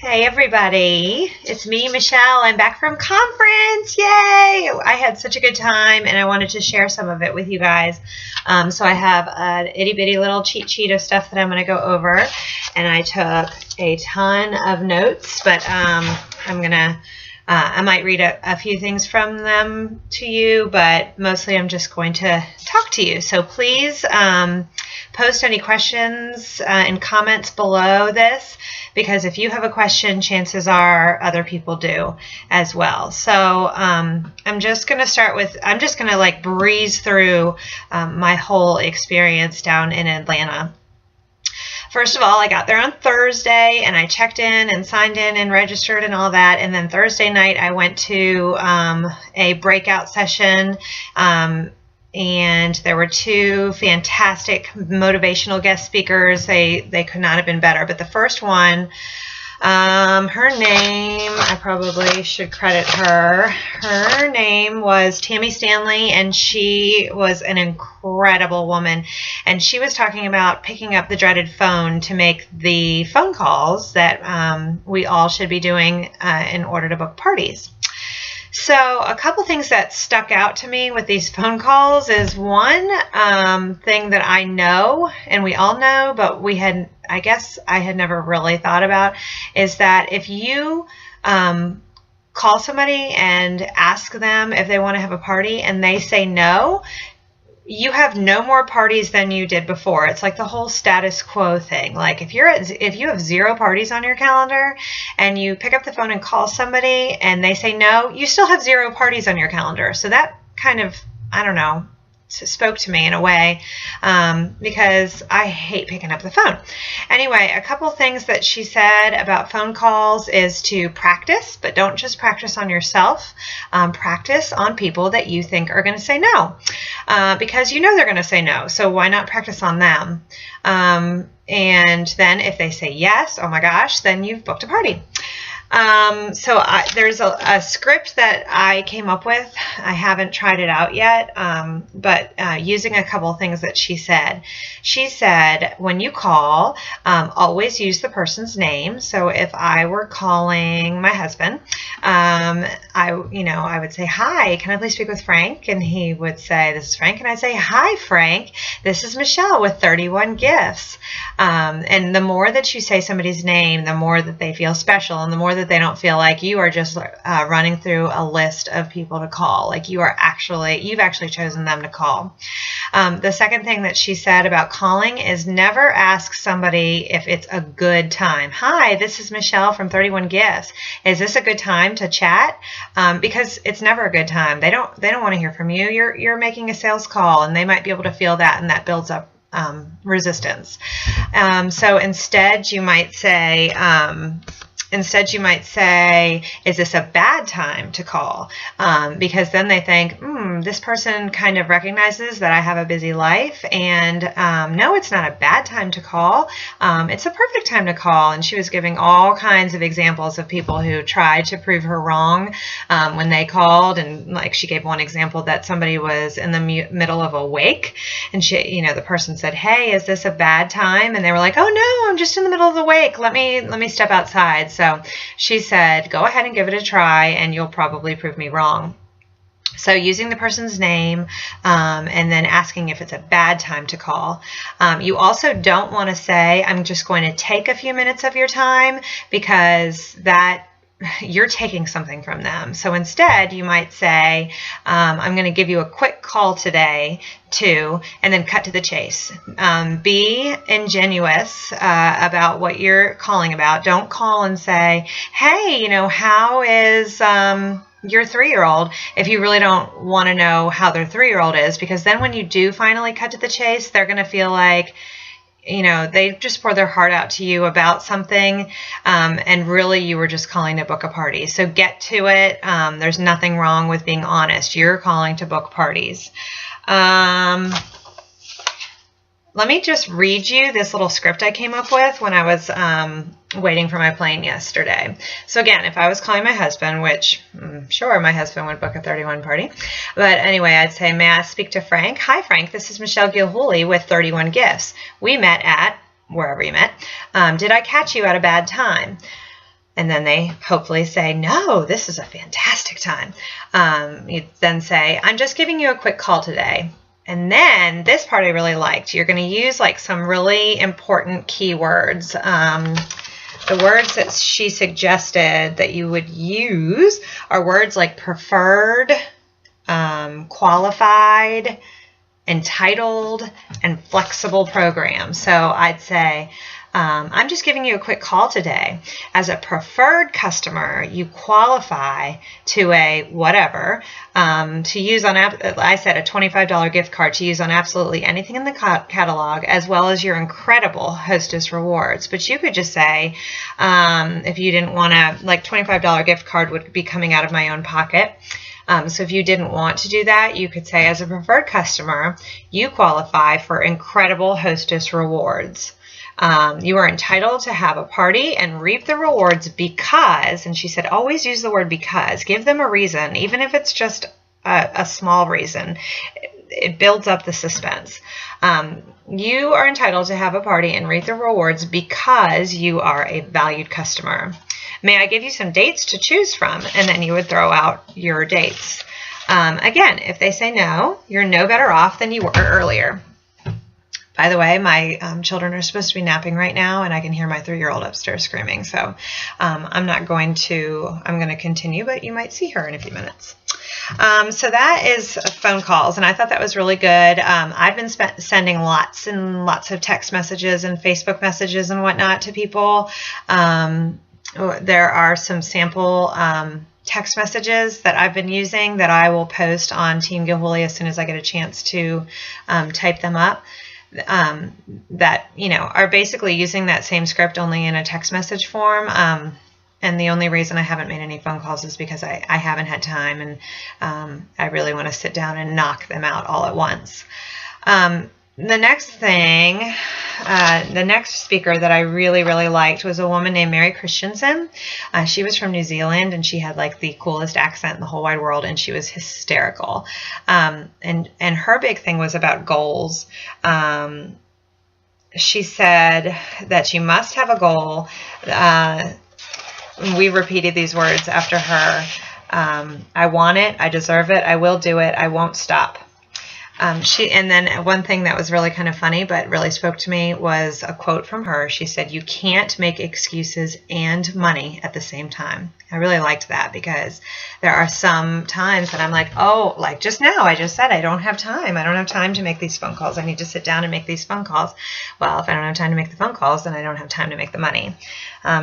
Hey everybody, it's me, Michelle. I'm back from conference. Yay! I had such a good time and I wanted to share some of it with you guys. So I have an itty bitty little cheat sheet of stuff that I'm going to go over, and I took a ton of notes, but I might read a few things from them to you, but mostly I'm just going to talk to you. So please post any questions and comments below this, because if you have a question, chances are other people do as well. So I'm just going to like breeze through my whole experience down in Atlanta. First of all, I got there on Thursday and I checked in and signed in and registered and all that. And then Thursday night I went to a breakout session, and there were two fantastic motivational guest speakers. They could not have been better. But the first one, her name, I probably should credit her. Her name was Tammy Stanley, and she was an incredible woman. And she was talking about picking up the dreaded phone to make the phone calls that we all should be doing in order to book parties. So a couple things that stuck out to me with these phone calls is one thing that I know, and we all know, but I guess I had never really thought about, is that if you call somebody and ask them if they want to have a party and they say no, you have no more parties than you did before. It's like the whole status quo thing. Like if you have 0 parties on your calendar and you pick up the phone and call somebody and they say no, you still have 0 parties on your calendar. So that kind of, I don't know, spoke to me in a way, because I hate picking up the phone. Anyway, a couple things that she said about phone calls is to practice, but don't just practice on yourself. Practice on people that you think are going to say no, because you know they're going to say no. So why not practice on them? And then if they say yes, oh my gosh, then you've booked a party. There's a script that I came up with. I haven't tried it out yet, but using a couple things that she said. She said, when you call, always use the person's name. So if I were calling my husband, I would say, hi, can I please speak with Frank? And he would say, this is Frank. And I'd say, hi, Frank, this is Michelle with 31 Gifts. And the more that you say somebody's name, the more that they feel special, and the more that they don't feel like you are just running through a list of people to call. Like you've actually chosen them to call. The second thing that she said about calling is never ask somebody if it's a good time. Hi, this is Michelle from 31 Gifts. Is this a good time to chat? Because it's never a good time. They don't want to hear from you. You're making a sales call, and they might be able to feel that, and that builds up resistance. So instead you might say, is this a bad time to call? Because then they think, this person kind of recognizes that I have a busy life, and no, it's not a bad time to call. It's a perfect time to call. And she was giving all kinds of examples of people who tried to prove her wrong when they called. And like she gave one example that somebody was in the middle of a wake, and the person said, hey, is this a bad time? And they were like, oh no, I'm just in the middle of the wake. Let me step outside. So she said, go ahead and give it a try, and you'll probably prove me wrong. So using the person's name, and then asking if it's a bad time to call. You also don't want to say, I'm just going to take a few minutes of your time, because that you're taking something from them. So instead you might say, I'm going to give you a quick call today too, and then cut to the chase. Be ingenuous about what you're calling about. Don't call and say, hey, how is your 3-year-old, if you really don't want to know how their 3-year-old is, because then when you do finally cut to the chase, they're going to feel like they just pour their heart out to you about something, and really you were just calling to book a party. So get to it. There's nothing wrong with being honest. You're calling to book parties. Let me just read you this little script I came up with when I was waiting for my plane yesterday. So again, if I was calling my husband, which I'm sure my husband would book a 31 party, but anyway, I'd say, may I speak to Frank? Hi, Frank. This is Michelle Gilhooly with 31 Gifts. We met at wherever you met. Did I catch you at a bad time? And then they hopefully say, no, this is a fantastic time. You then say, I'm just giving you a quick call today. And then this part I really liked. You're going to use like some really important keywords. The words that she suggested that you would use are words like preferred, qualified, entitled, and flexible programs. So I'd say, I'm just giving you a quick call today. As a preferred customer, you qualify to a whatever, to use on, I said a $25 gift card to use on absolutely anything in the catalog, as well as your incredible Hostess rewards. But you could just say, if you didn't want to, like $25 gift card would be coming out of my own pocket. So if you didn't want to do that, you could say, as a preferred customer, you qualify for incredible Hostess rewards. You are entitled to have a party and reap the rewards because, and she said, always use the word because. Give them a reason, even if it's just a small reason. It builds up the suspense. You are entitled to have a party and reap the rewards because you are a valued customer. May I give you some dates to choose from? And then you would throw out your dates. Again, if they say no, you're no better off than you were earlier. By the way, my children are supposed to be napping right now, and I can hear my 3-year-old upstairs screaming. So I'm going to continue, but you might see her in a few minutes. So that is phone calls, and I thought that was really good. I've been sending lots and lots of text messages and Facebook messages and whatnot to people. There are some sample text messages that I've been using that I will post on Team Gilhooly as soon as I get a chance to type them up. That, are basically using that same script only in a text message form. And the only reason I haven't made any phone calls is because I haven't had time, and I really want to sit down and knock them out all at once. The next thing, the next speaker that I really, really liked was a woman named Mary Christensen. She was from New Zealand, and she had like the coolest accent in the whole wide world, and she was hysterical. And her big thing was about goals. She said that you must have a goal. We repeated these words after her. I want it. I deserve it. I will do it. I won't stop. And then one thing that was really kind of funny but really spoke to me was a quote from her. She said, you can't make excuses and money at the same time. I really liked that because there are some times that I'm like, oh, like just now I just said I don't have time. I don't have time to make these phone calls. I need to sit down and make these phone calls. Well, if I don't have time to make the phone calls, then I don't have time to make the money.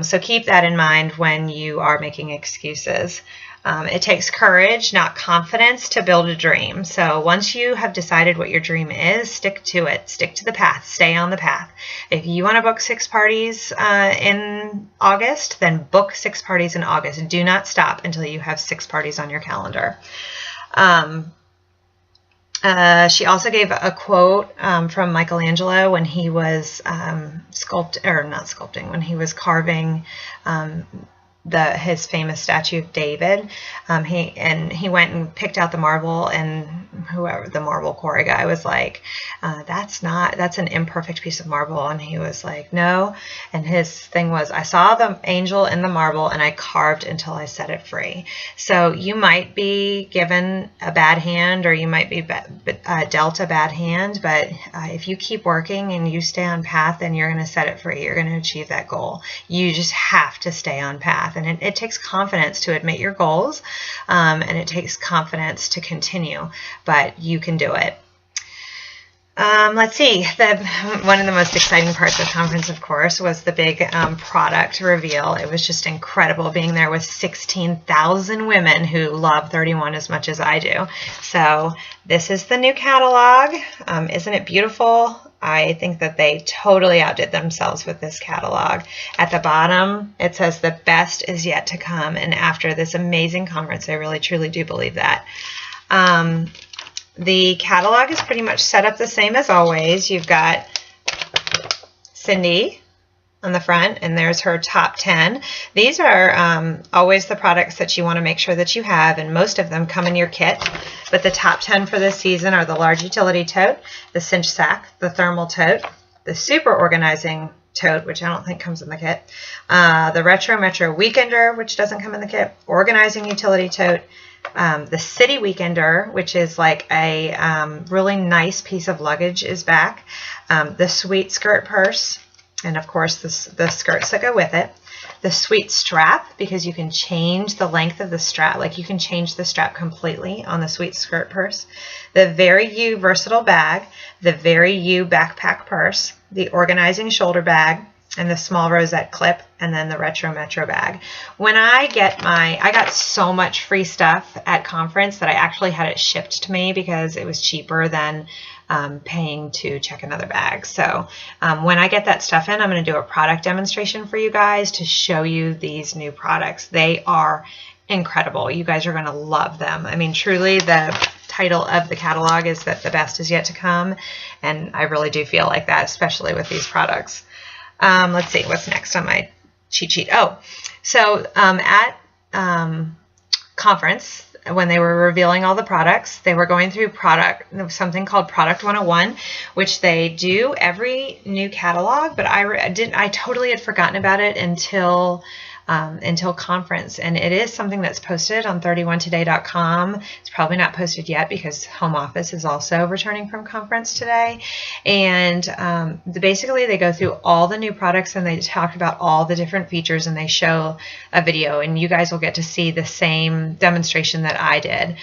So keep that in mind when you are making excuses. It takes courage, not confidence, to build a dream. So once you have decided what your dream is, stick to it. Stick to the path. Stay on the path. If you want to book 6 parties in August, then book 6 parties in August. Do not stop until you have 6 parties on your calendar. She also gave a quote from Michelangelo when he was when he was carving his famous statue of David. He went and picked out the marble, and whoever the marble quarry guy was like, that's an imperfect piece of marble. And he was like, no. And his thing was, I saw the angel in the marble and I carved until I set it free. So you might be given a bad hand, or you might be dealt a bad hand, but if you keep working and you stay on path, then you're going to set it free. You're going to achieve that goal. You just have to stay on path. And it takes confidence to admit your goals, and it takes confidence to continue, but you can do it. Let's see. One of the most exciting parts of the conference, of course, was the big product reveal. It was just incredible being there with 16,000 women who love 31 as much as I do. So this is the new catalog. Isn't it beautiful? I think that they totally outdid themselves with this catalog. At the bottom, it says the best is yet to come. And after this amazing conference, I really, truly do believe that. The catalog is pretty much set up the same as always. You've got Cindy on the front, and there's her top 10. These are always the products that you want to make sure that you have, and most of them come in your kit. But the top 10 for this season are the large utility tote, the cinch sack, the thermal tote, the super organizing tote, which I don't think comes in the kit, the Retro Metro Weekender, which doesn't come in the kit, Organizing Utility Tote, the City Weekender, which is like a really nice piece of luggage, is back, the Sweet Skirt Purse, and of course the skirts that go with it, the Sweet Strap, because you can change the length of the strap, like you can change the strap completely on the Sweet Skirt Purse, the Very You Versatile Bag, the Very You Backpack Purse, the Organizing Shoulder Bag, and the Small Rosette Clip, and then the Retro Metro Bag. When I got so much free stuff at conference that I actually had it shipped to me because it was cheaper than paying to check another bag. So when I get that stuff in, I'm going to do a product demonstration for you guys to show you these new products. They are incredible. You guys are going to love them. I mean, truly, the title of the catalog is that the best is yet to come, and I really do feel like that, especially with these products. Let's see what's next on my cheat sheet. Oh, so at conference, when they were revealing all the products, they were going through something called Product 101, which they do every new catalog, but I totally had forgotten about it until conference, and it is something that's posted on 31today.com. It's probably not posted yet because home office is also returning from conference today, and basically they go through all the new products and they talk about all the different features, and they show a video, and you guys will get to see the same demonstration that I did.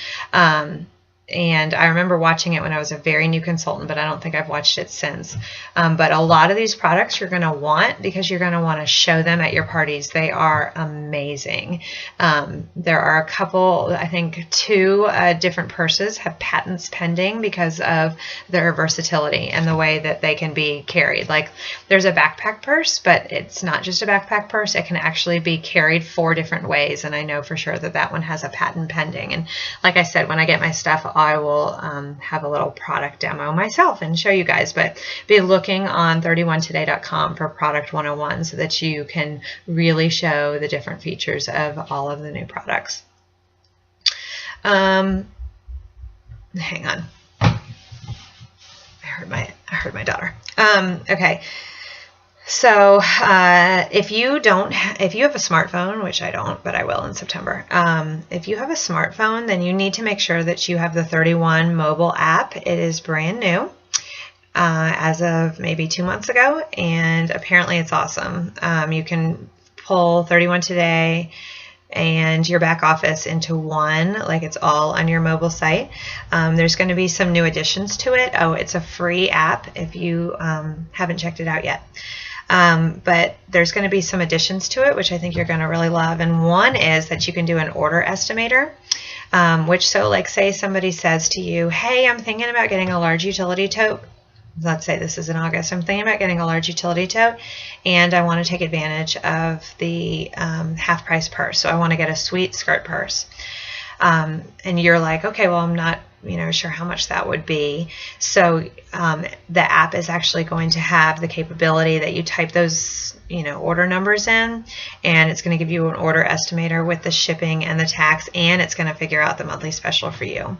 And I remember watching it when I was a very new consultant, but I don't think I've watched it since. But a lot of these products you're going to want because you're going to want to show them at your parties. They are amazing. There are a couple, I think 2 different purses have patents pending because of their versatility and the way that they can be carried. Like there's a backpack purse, but it's not just a backpack purse. It can actually be carried 4 different ways. And I know for sure that that one has a patent pending. And like I said, when I get my stuff, I will have a little product demo myself and show you guys, but be looking on 31today.com for Product 101 so that you can really show the different features of all of the new products. Hang on. I heard my daughter. Okay. So if you have a smartphone, which I don't, but I will in September, if you have a smartphone, then you need to make sure that you have the 31 mobile app. It is brand new as of maybe 2 months ago, and apparently it's awesome. You can pull 31 Today and your back office into one, like it's all on your mobile site. There's going to be some new additions to it. Oh, it's a free app if you haven't checked it out yet. But there's going to be some additions to it, which I think you're going to really love. And one is that you can do an order estimator, so like say somebody says to you, hey, I'm thinking about getting a large utility tote. Let's say this is in August. I'm thinking about getting a large utility tote, and I want to take advantage of the half price purse. So I want to get a Sweet Skirt Purse. And you're like, okay, well, I'm not sure how much that would be. So the app is actually going to have the capability that you type those order numbers in, and it's going to give you an order estimator with the shipping and the tax, and it's going to figure out the monthly special for you.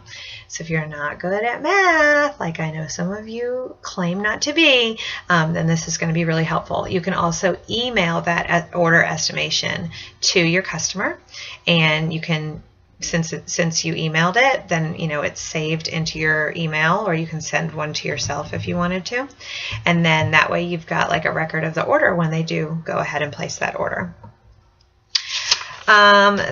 So if you're not good at math, like I know some of you claim not to be, then this is going to be really helpful. You can also email that order estimation to your customer, and you can, since you emailed it, then it's saved into your email, or you can send one to yourself if you wanted to, and then that way you've got like a record of the order when they do go ahead and place that order.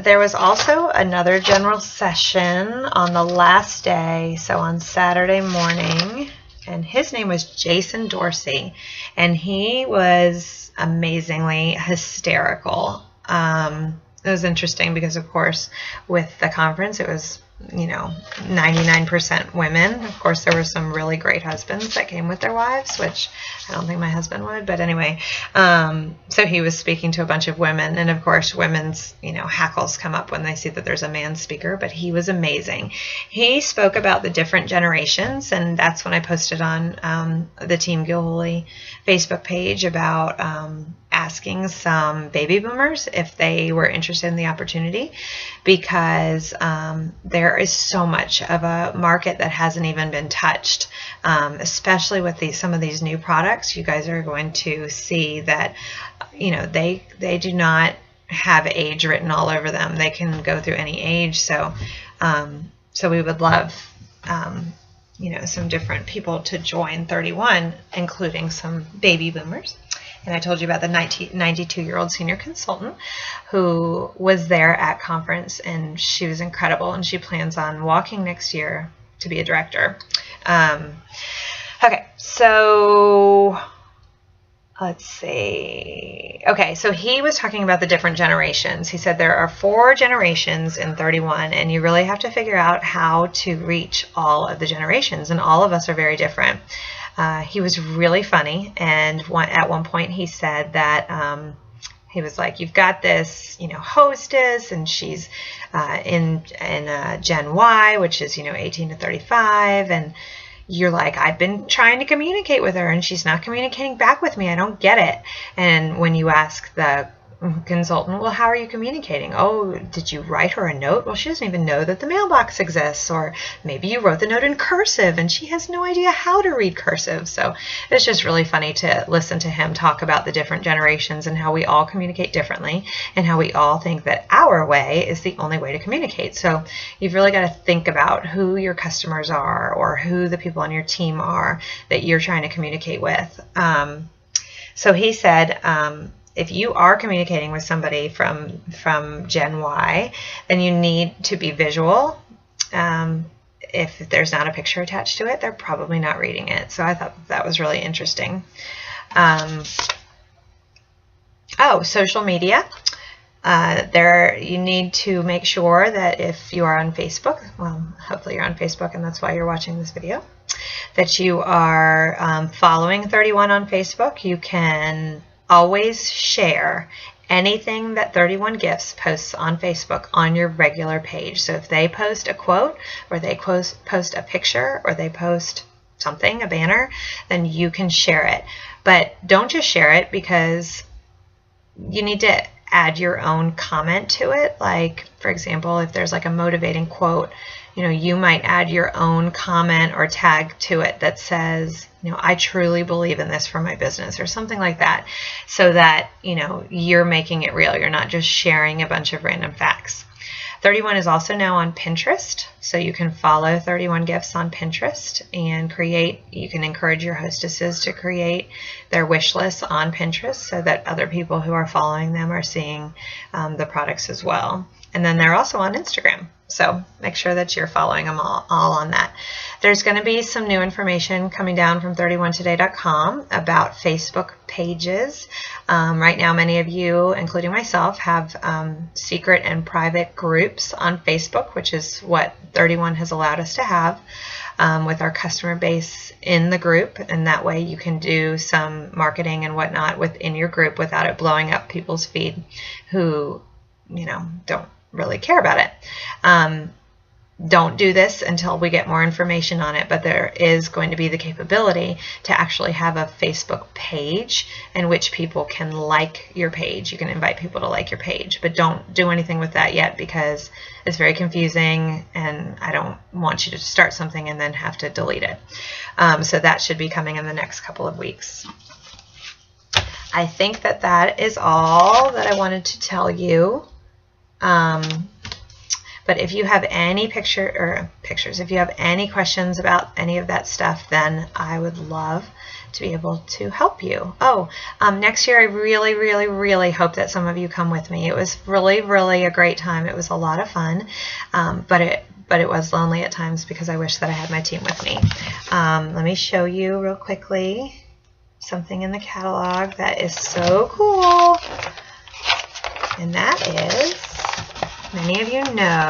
There was also another general session on the last day, so on Saturday morning, and his name was Jason Dorsey, and he was amazingly hysterical. It was interesting because, of course, with the conference, it was, 99% women. Of course, there were some really great husbands that came with their wives, which I don't think my husband would, but anyway. So he was speaking to a bunch of women, and of course, women's, hackles come up when they see that there's a man speaker, but he was amazing. He spoke about the different generations, and that's when I posted on the Team Gilhooley Facebook page about asking some baby boomers if they were interested in the opportunity, because there is so much of a market that hasn't even been touched, especially with some of these new products. You guys are going to see that, you know, they do not have age written all over them. They can go through any age. So we would love you know, some different people to join 31, including some baby boomers. And I told you about the 92-year-old senior consultant who was there at conference, and she was incredible, and she plans on walking next year to be a director. Okay, so let's see. Okay, so he was talking about the different generations. He said there are 4 generations in 31, and you really have to figure out how to reach all of the generations, and all of us are very different. He was really funny, and at one point he said that he was like, you've got this, you know, hostess, and she's in Gen Y, which is, you know, 18 to 35, and you're like, I've been trying to communicate with her, and she's not communicating back with me. I don't get it. And when you ask the consultant, well, how are you communicating? Oh, did you write her a note? Well, she doesn't even know that the mailbox exists. Or maybe you wrote the note in cursive and she has no idea how to read cursive. So it's just really funny to listen to him talk about the different generations and how we all communicate differently, and how we all think that our way is the only way to communicate. So you've really got to think about who your customers are, or who the people on your team are that you're trying to communicate with. So he said, if you are communicating with somebody from Gen Y, then you need to be visual. If there's not a picture attached to it, they're probably not reading it. So I thought that was really interesting. Social media. You need to make sure that if you are on Facebook, well, hopefully you're on Facebook and that's why you're watching this video, that you are following 31 on Facebook. You can always share anything that 31 Gifts posts on Facebook on your regular page. So if they post a quote, or they post a picture, or they post something, a banner, then you can share it. But don't just share it, because you need to add your own comment to it. Like, for example, if there's like a motivating quote, you know, you might add your own comment or tag to it that says, you know, I truly believe in this for my business, or something like that, so that, you know, you're making it real. You're not just sharing a bunch of random facts. 31 is also now on Pinterest, so you can follow 31 Gifts on Pinterest and you can encourage your hostesses to create their wish lists on Pinterest, so that other people who are following them are seeing the products as well. And then they're also on Instagram, so make sure that you're following them all on that. There's going to be some new information coming down from 31today.com about Facebook pages. Right now, many of you, including myself, have secret and private groups on Facebook, which is what 31 has allowed us to have with our customer base in the group. And that way you can do some marketing and whatnot within your group without it blowing up people's feed who, you know, don't really care about it. Don't do this until we get more information on it, but there is going to be the capability to actually have a Facebook page in which people can like your page. You can invite people to like your page, but don't do anything with that yet, because it's very confusing and I don't want you to start something and then have to delete it. So that should be coming in the next couple of weeks. I think that is all that I wanted to tell you. But if you have any pictures, if you have any questions about any of that stuff, then I would love to be able to help you. Next year I really, really, really hope that some of you come with me. It was really, really a great time. It was a lot of fun, but it was lonely at times, because I wish that I had my team with me. Let me show you real quickly something in the catalog that is so cool, and that is, many of you know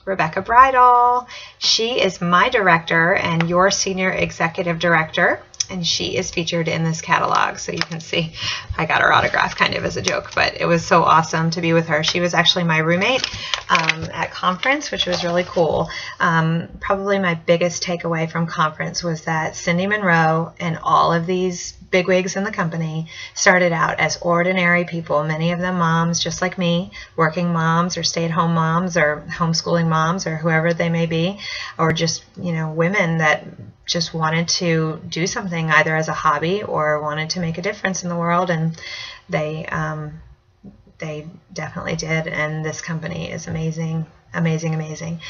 Rebecca Bridal. She is my director and your senior executive director, and she is featured in this catalog. So you can see I got her autograph kind of as a joke, but it was so awesome to be with her. She was actually my roommate at conference, which was really cool. Probably my biggest takeaway from conference was that Cindy Monroe and all of these bigwigs in the company started out as ordinary people, many of them moms just like me, working moms or stay-at-home moms or homeschooling moms or whoever they may be, or just, you know, women that just wanted to do something either as a hobby or wanted to make a difference in the world, and they definitely did, and this company is amazing. Amazing, amazing.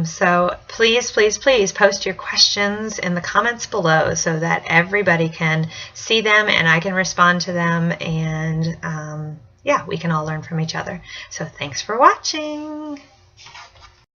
So please, please, please post your questions in the comments below so that everybody can see them and I can respond to them, and yeah, we can all learn from each other. So thanks for watching.